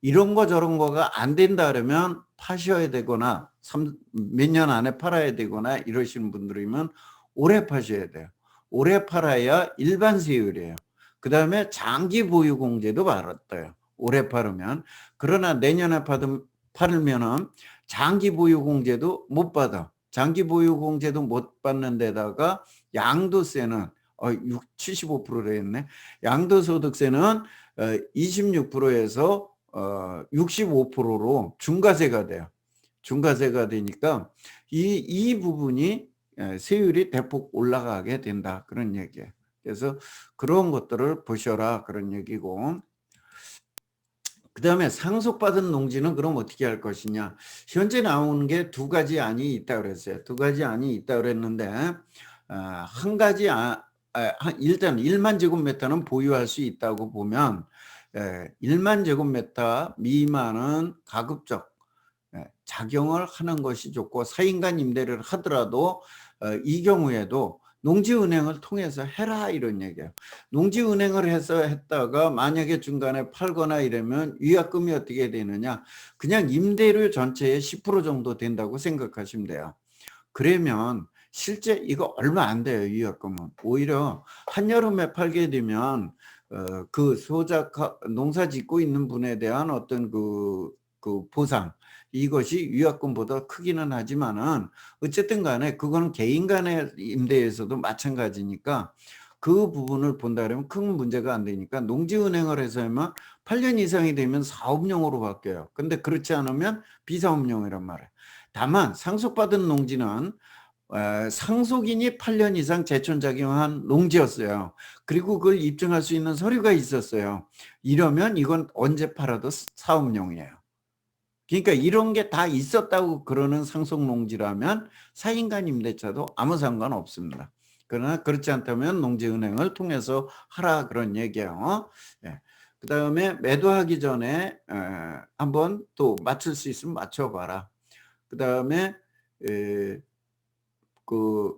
이런 거 저런 거가 안 된다 그러면 파셔야 되거나 몇 년 안에 팔아야 되거나 이러시는 분들이면 오래 파셔야 돼요. 오래 팔아야 일반 세율이에요. 그 다음에 장기 보유 공제도 받았대요. 오래 팔으면. 그러나 내년에 팔으면은 장기 보유 공제도 못 받아. 장기 보유 공제도 못 받는 데다가 양도세는 75%랬네. 양도소득세는 26%에서 65%로 중과세가 돼요. 중과세가 되니까 이 부분이 세율이 대폭 올라가게 된다, 그런 얘기예요. 그래서 그런 것들을 보셔라, 그런 얘기고. 그 다음에 상속받은 농지는 그럼 어떻게 할 것이냐. 현재 나오는 게 두 가지 안이 있다 그랬어요. 두 가지 안이 있다 그랬는데, 한 가지 일단 1만 제곱미터는 보유할 수 있다고 보면, 1만 제곱미터 미만은 가급적 작용을 하는 것이 좋고, 4인간 임대를 하더라도 이 경우에도 농지은행을 통해서 해라, 이런 얘기예요. 농지은행을 해서 했다가 만약에 중간에 팔거나 이러면 위약금이 어떻게 되느냐. 그냥 임대료 전체의 10% 정도 된다고 생각하시면 돼요. 그러면 실제 이거 얼마 안 돼요, 위약금은. 오히려 한여름에 팔게 되면 그 농사 짓고 있는 분에 대한 어떤 그 보상, 이것이 위약금보다 크기는 하지만은 어쨌든 간에 그거는 개인 간의 임대에서도 마찬가지니까 그 부분을 본다 그러면 큰 문제가 안 되니까 농지은행을 해서만 8년 이상이 되면 사업용으로 바뀌어요. 근데 그렇지 않으면 비사업용이란 말이에요. 다만 상속받은 농지는 상속인이 8년 이상 제촌작용한 농지였어요. 그리고 그걸 입증할 수 있는 서류가 있었어요. 이러면 이건 언제 팔아도 사업용이에요. 그러니까 이런 게 다 있었다고 그러는 상속농지라면 4인간 임대차도 아무 상관없습니다. 그러나 그렇지 않다면 농지은행을 통해서 하라, 그런 얘기예요. 그 다음에 매도하기 전에 한번 또 맞출 수 있으면 맞춰봐라. 그 다음에 그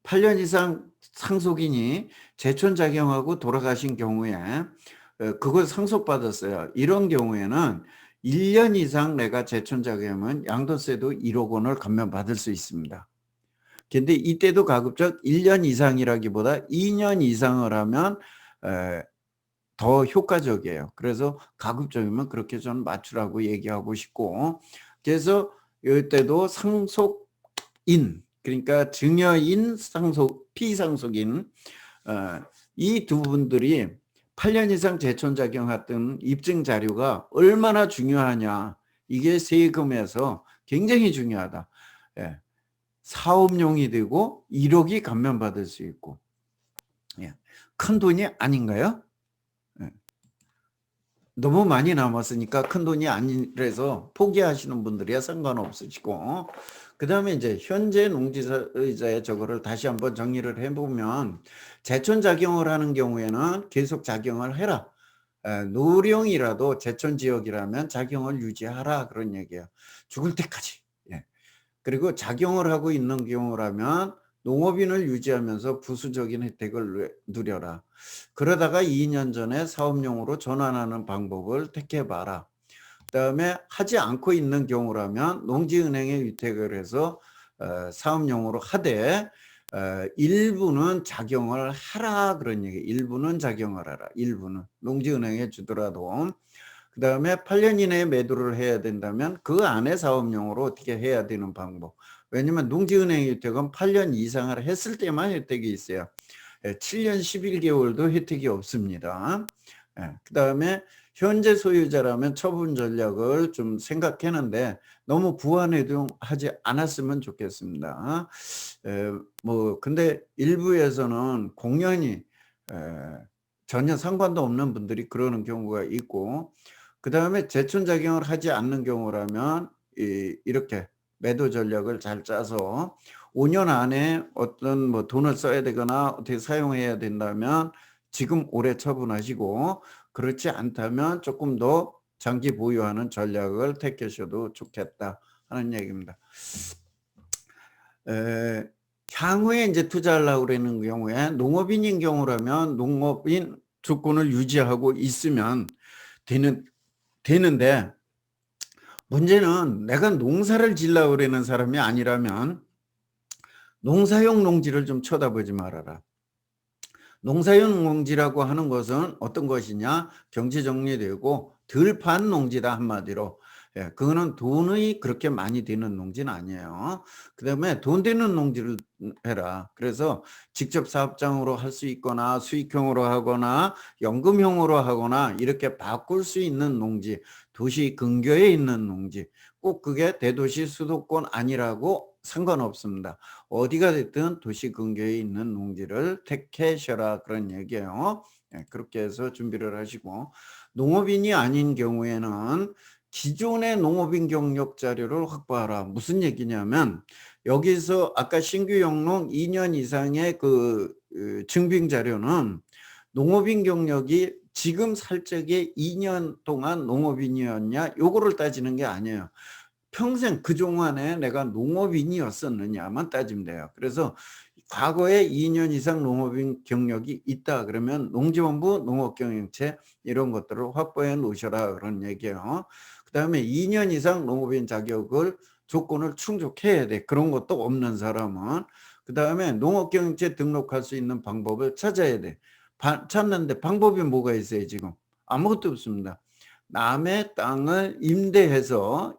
8년 이상 상속인이 제촌작용하고 돌아가신 경우에 그걸 상속받았어요. 이런 경우에는 1년 이상 내가 제촌작용하면 양도세도 1억 원을 감면받을 수 있습니다. 근데 이때도 가급적 1년 이상이라기보다 2년 이상을 하면 더 효과적이에요. 그래서 가급적이면 그렇게 저는 맞추라고 얘기하고 싶고, 그래서 이때도 상속인, 그러니까 증여인, 피상속인, 이 두 분들이 8년 이상 제촌작용했던 입증 자료가 얼마나 중요하냐. 이게 세금에서 굉장히 중요하다. 사업용이 되고 1억이 감면받을 수 있고. 큰 돈이 아닌가요? 너무 많이 남았으니까 큰 돈이 아니라서 포기하시는 분들이야 상관없으시고, 그 다음에 이제 현재 농지의자의 저거를 다시 한번 정리를 해보면, 제촌작용을 하는 경우에는 계속 작용을 해라. 노령이라도 제촌지역이라면 작용을 유지하라, 그런 얘기예요. 죽을 때까지. 그리고 작용을 하고 있는 경우라면 농업인을 유지하면서 부수적인 혜택을 누려라. 그러다가 2년 전에 사업용으로 전환하는 방법을 택해봐라. 그다음에 하지 않고 있는 경우라면 농지은행에 위탁을 해서 사업용으로 하되 일부는 작용을 하라 그런 얘기. 일부는 작용을 하라. 일부는 농지은행에 주더라도. 그다음에 8년 이내에 매도를 해야 된다면 그 안에 사업용으로 어떻게 해야 되는 방법. 왜냐면 농지은행 혜택은 8년 이상을 했을 때만 혜택이 있어요. 7년 11개월도 혜택이 없습니다. 그다음에 현재 소유자라면 처분 전략을 좀 생각했는데 너무 부안해동하지 않았으면 좋겠습니다. 근데 일부에서는 공연히 전혀 상관도 없는 분들이 그러는 경우가 있고, 그 다음에 재촌작용을 하지 않는 경우라면 이렇게 매도 전략을 잘 짜서 5년 안에 어떤 뭐 돈을 써야 되거나 어떻게 사용해야 된다면 지금 올해 처분하시고, 그렇지 않다면 조금 더 장기 보유하는 전략을 택하셔도 좋겠다 하는 얘기입니다. 향후에 이제 투자하려고 그러는 경우에 농업인인 경우라면 농업인 조건을 유지하고 있으면 되는데, 문제는 내가 농사를 지으려고 그러는 사람이 아니라면 농사용 농지를 좀 쳐다보지 말아라. 농사용 농지라고 하는 것은 어떤 것이냐? 경제 정리되고 덜 판 농지다 한마디로. 그거는 돈이 그렇게 많이 되는 농지는 아니에요. 그 다음에 돈 되는 농지를 해라. 그래서 직접 사업장으로 할 수 있거나 수익형으로 하거나 연금형으로 하거나 이렇게 바꿀 수 있는 농지, 도시 근교에 있는 농지, 꼭 그게 대도시 수도권 아니라고 상관없습니다. 어디가 됐든 도시 근교에 있는 농지를 택하셔라 그런 얘기예요. 그렇게 해서 준비를 하시고, 농업인이 아닌 경우에는 기존의 농업인 경력 자료를 확보하라. 무슨 얘기냐면 여기서 아까 신규 영농 2년 이상의 그 증빙 자료는 농업인 경력이 지금 살 적에 2년 동안 농업인이었냐 요거를 따지는 게 아니에요. 평생 그동안에 내가 농업인이었었느냐만 따지면 돼요. 그래서 과거에 2년 이상 농업인 경력이 있다 그러면 농지원부 농업경영체 이런 것들을 확보해 놓으셔라 그런 얘기예요. 그 다음에 2년 이상 농업인 자격을 조건을 충족해야 돼. 그런 것도 없는 사람은. 그 다음에 농업경영체 등록할 수 있는 방법을 찾아야 돼. 찾는데 방법이 뭐가 있어요 지금? 아무것도 없습니다. 남의 땅을 임대해서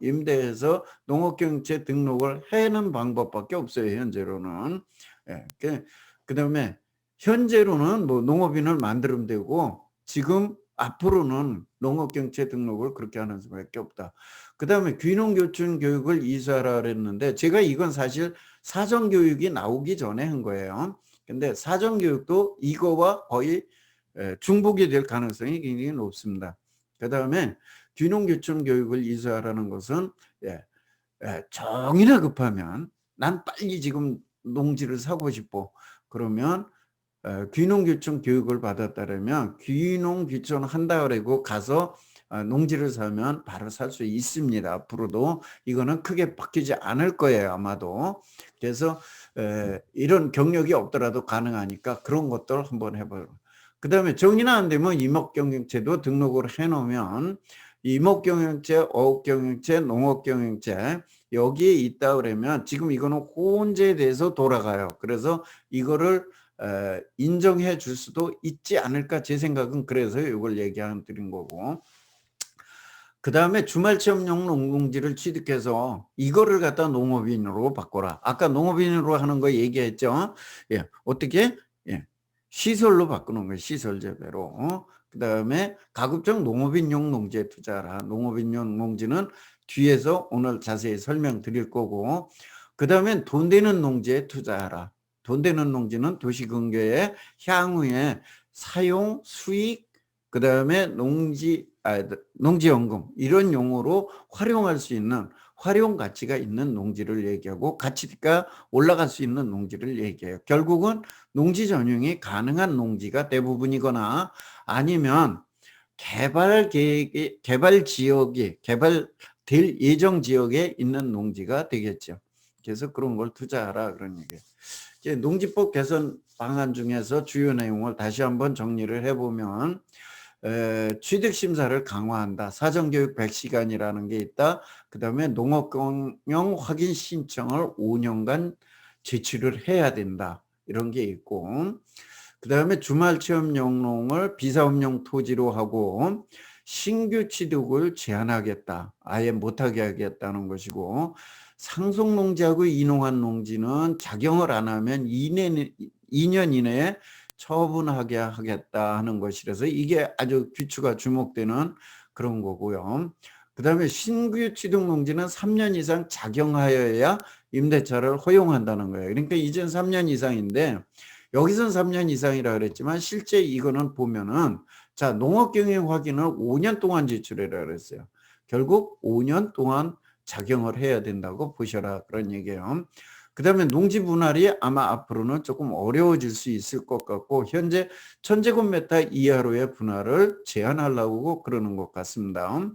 농업경영체 등록을 해는 방법밖에 없어요 현재로는. 그다음에 현재로는 뭐 농업인을 만들면 되고, 지금 앞으로는 농업경영체 등록을 그렇게 하는 수밖에 없다. 그다음에 귀농교촌 교육을 이수하라 그랬는데, 제가 이건 사실 사전교육이 나오기 전에 한 거예요. 근데 사전교육도 이거와 거의 중복이 될 가능성이 굉장히 높습니다. 그 다음에 귀농교촌 교육을 이수하라는 것은 정이나 급하면 난 빨리 지금 농지를 사고 싶어. 그러면 귀농교촌 교육을 받았다면 귀농귀촌 한다 그러고 가서 농지를 사면 바로 살 수 있습니다. 앞으로도 이거는 크게 바뀌지 않을 거예요 아마도. 그래서 이런 경력이 없더라도 가능하니까 그런 것들 한번 해봐요. 그 다음에 정리는 안 되면 임업경영체도 등록을 해놓으면 임업경영체, 어업경영체, 농업경영체 여기에 있다 그러면 지금 이거는 혼재에 대해서 돌아가요. 그래서 이거를 인정해 줄 수도 있지 않을까 제 생각은 그래서 이걸 얘기하는 드린 거고, 그 다음에 주말체험용 농공지를 취득해서 이거를 갖다 농업인으로 바꿔라. 아까 농업인으로 하는 거 얘기했죠. 어떻게? 시설로 바꾸는 거예요. 시설 재배로. 그 다음에 가급적 농업인용 농지에 투자하라. 농업인용 농지는 뒤에서 오늘 자세히 설명드릴 거고, 그 다음에 돈 되는 농지에 투자하라. 돈 되는 농지는 도시 근교에 향후에 사용, 수익, 그 다음에 농지연금 이런 용어로 활용할 수 있는 활용 가치가 있는 농지를 얘기하고 가치가 올라갈 수 있는 농지를 얘기해요. 결국은 농지 전용이 가능한 농지가 대부분이거나 아니면 개발 계획이 개발될 예정 지역에 있는 농지가 되겠죠. 그래서 그런 걸 투자하라 그런 얘기예요. 이제 농지법 개선 방안 중에서 주요 내용을 다시 한번 정리를 해보면 취득 심사를 강화한다. 사전교육 100시간이라는 게 있다. 그다음에 농업경영 확인 신청을 5년간 제출을 해야 된다. 이런 게 있고 그다음에 주말 체험 영농을 비사업용 토지로 하고 신규 취득을 제한하겠다. 아예 못하게 하겠다는 것이고 상속 농지하고 인용한 농지는 작용을 안 하면 2년 이내에 처분하게 하겠다 하는 것이라서 이게 아주 귀추가 주목되는 그런 거고요. 그 다음에 신규 취득 농지는 3년 이상 작용하여야 임대차를 허용한다는 거예요. 그러니까 이젠 3년 이상인데 여기선 3년 이상이라 그랬지만 실제 이거는 보면은 자 농업경영 확인을 5년 동안 제출해라 그랬어요. 결국 5년 동안 작용을 해야 된다고 보셔라 그런 얘기예요. 그 다음에 농지 분할이 아마 앞으로는 조금 어려워질 수 있을 것 같고 현재 1000제곱미터 이하로의 분할을 제한하려고 그러는 것 같습니다.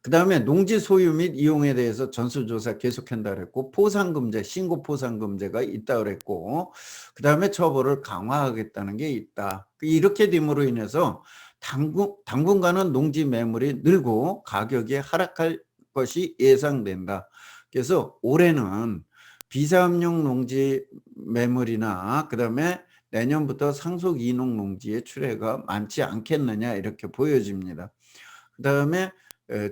그 다음에 농지 소유 및 이용에 대해서 전수조사 계속한다 그랬고 포상금제, 신고 포상금제가 있다 그랬고 그 다음에 처벌을 강화하겠다는 게 있다. 이렇게 됨으로 인해서 당분간은 농지 매물이 늘고 가격이 하락할 것이 예상된다. 그래서 올해는 비사업용 농지 매물이나 그 다음에 내년부터 상속 이농 농지의 출회가 많지 않겠느냐 이렇게 보여집니다. 그 다음에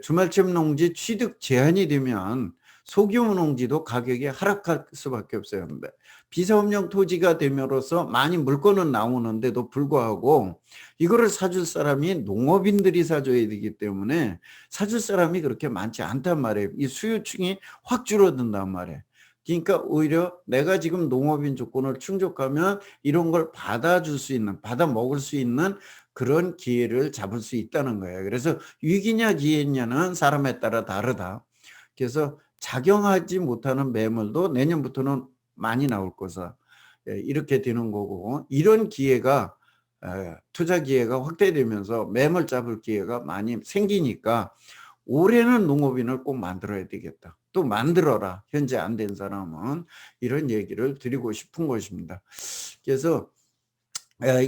주말체험 농지 취득 제한이 되면 소규모 농지도 가격이 하락할 수밖에 없어요. 비사업용 토지가 됨으로써 많이 물건은 나오는데도 불구하고 이거를 사줄 사람이 농업인들이 사줘야 되기 때문에 사줄 사람이 그렇게 많지 않단 말이에요. 이 수요층이 확 줄어든단 말이에요. 그러니까 오히려 내가 지금 농업인 조건을 충족하면 이런 걸 받아줄 수 있는, 받아 먹을 수 있는 그런 기회를 잡을 수 있다는 거예요. 그래서 위기냐 기회냐는 사람에 따라 다르다. 그래서 작용하지 못하는 매물도 내년부터는 많이 나올 거다. 이렇게 되는 거고 이런 기회가 투자 기회가 확대되면서 매물 잡을 기회가 많이 생기니까 올해는 농업인을 꼭 만들어야 되겠다. 또 만들어라. 현재 안 된 사람은 이런 얘기를 드리고 싶은 것입니다. 그래서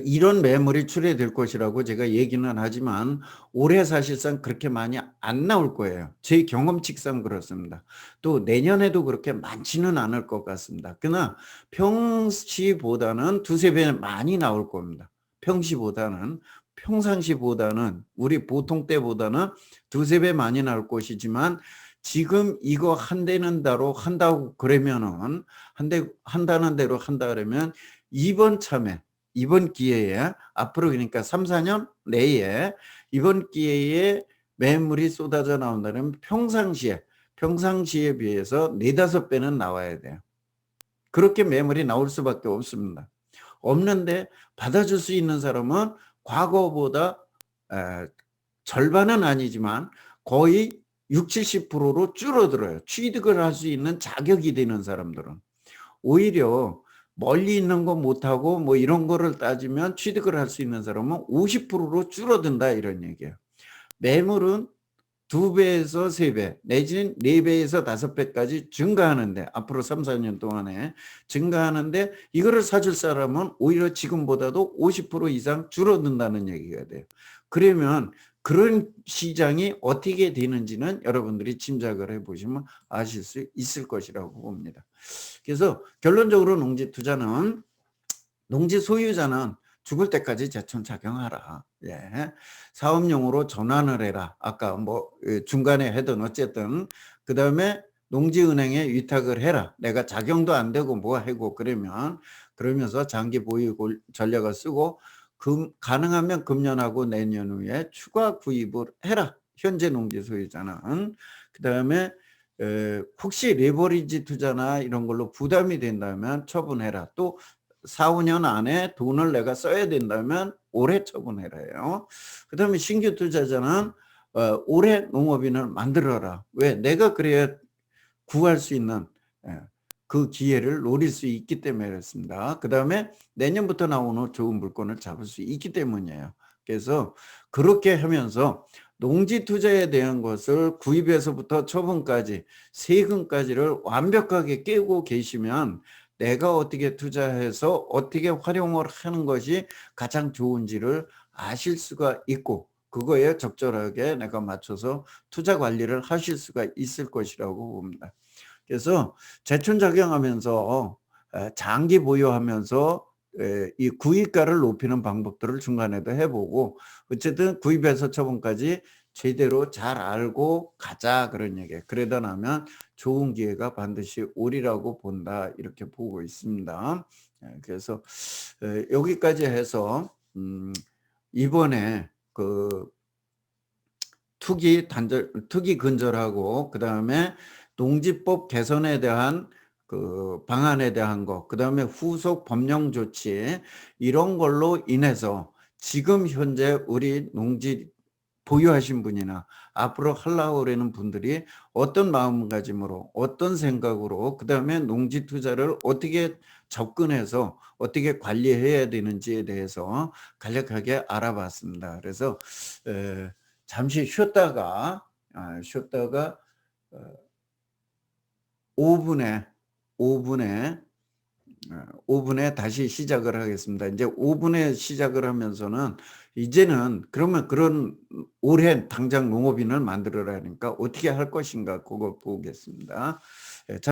이런 매물이 출회될 것이라고 제가 얘기는 하지만 올해 사실상 그렇게 많이 안 나올 거예요. 제 경험칙상 그렇습니다. 또 내년에도 그렇게 많지는 않을 것 같습니다. 그러나 평시보다는 두세 배 많이 나올 겁니다. 평상시보다는 우리 보통 때보다는 두세 배 많이 나올 것이지만 지금 이거 한다는 대로 한다고 그러면은 한다는 대로 한다 그러면 이번 기회에 앞으로 그러니까 3, 4년 내에 이번 기회에 매물이 쏟아져 나온다면 평상시에 비해서 4, 5배는 나와야 돼요. 그렇게 매물이 나올 수밖에 없습니다. 없는데 받아줄 수 있는 사람은 과거보다 절반은 아니지만 거의 60, 70%로 줄어들어요. 취득을 할 수 있는 자격이 되는 사람들은. 오히려 멀리 있는 거 못하고 뭐 이런 거를 따지면 취득을 할 수 있는 사람은 50%로 줄어든다 이런 얘기예요. 매물은 2배에서 3배 내지는 4배에서 5배까지 증가하는데 앞으로 3, 4년 동안에 증가하는데 이거를 사줄 사람은 오히려 지금보다도 50% 이상 줄어든다는 얘기가 돼요. 그러면 그런 시장이 어떻게 되는지는 여러분들이 짐작을 해보시면 아실 수 있을 것이라고 봅니다. 그래서 결론적으로 농지 투자는 농지 소유자는 죽을 때까지 제천작용하라. 예. 사업용으로 전환을 해라. 아까 뭐 중간에 하든 어쨌든 그 다음에 농지은행에 위탁을 해라. 내가 작용도 안 되고 뭐 하고 그러면서 장기 보유 전략을 쓰고 가능하면 금년하고 내년 후에 추가 구입을 해라. 현재 농지 소유자는. 그 다음에 혹시 레버리지 투자나 이런 걸로 부담이 된다면 처분해라. 또 4, 5년 안에 돈을 내가 써야 된다면 올해 처분해라요. 그 다음에 신규 투자자는 올해 농업인을 만들어라. 왜? 내가 그래야 구할 수 있는 그 기회를 노릴 수 있기 때문에 그렇습니다. 그 다음에 내년부터 나오는 좋은 물건을 잡을 수 있기 때문이에요. 그래서 그렇게 하면서 농지 투자에 대한 것을 구입에서부터 처분까지 세금까지를 완벽하게 깨고 계시면 내가 어떻게 투자해서 어떻게 활용을 하는 것이 가장 좋은지를 아실 수가 있고 그거에 적절하게 내가 맞춰서 투자 관리를 하실 수가 있을 것이라고 봅니다. 그래서 재촌작용하면서 장기 보유하면서 이 구입가를 높이는 방법들을 중간에도 해보고 어쨌든 구입에서 처분까지 제대로 잘 알고 가자 그런 얘기예요. 그러다 나면 좋은 기회가 반드시 오리라고 본다 이렇게 보고 있습니다. 그래서 여기까지 해서 이번에 그 투기 근절하고 그다음에 농지법 개선에 대한 그 방안에 대한 거, 그다음에 후속 법령 조치 이런 걸로 인해서 지금 현재 우리 농지 보유하신 분이나 앞으로 하려고 그러는 분들이 어떤 마음가짐으로 어떤 생각으로 그다음에 농지 투자를 어떻게 접근해서 어떻게 관리해야 되는지에 대해서 간략하게 알아봤습니다. 그래서 잠시 쉬었다가 5분에 5분에 5분에 다시 시작을 하겠습니다. 이제 5분에 시작을 하면서는 이제는 그러면 그런 올해 당장 농업인을 만들어라니까 어떻게 할 것인가 그거 보겠습니다. 자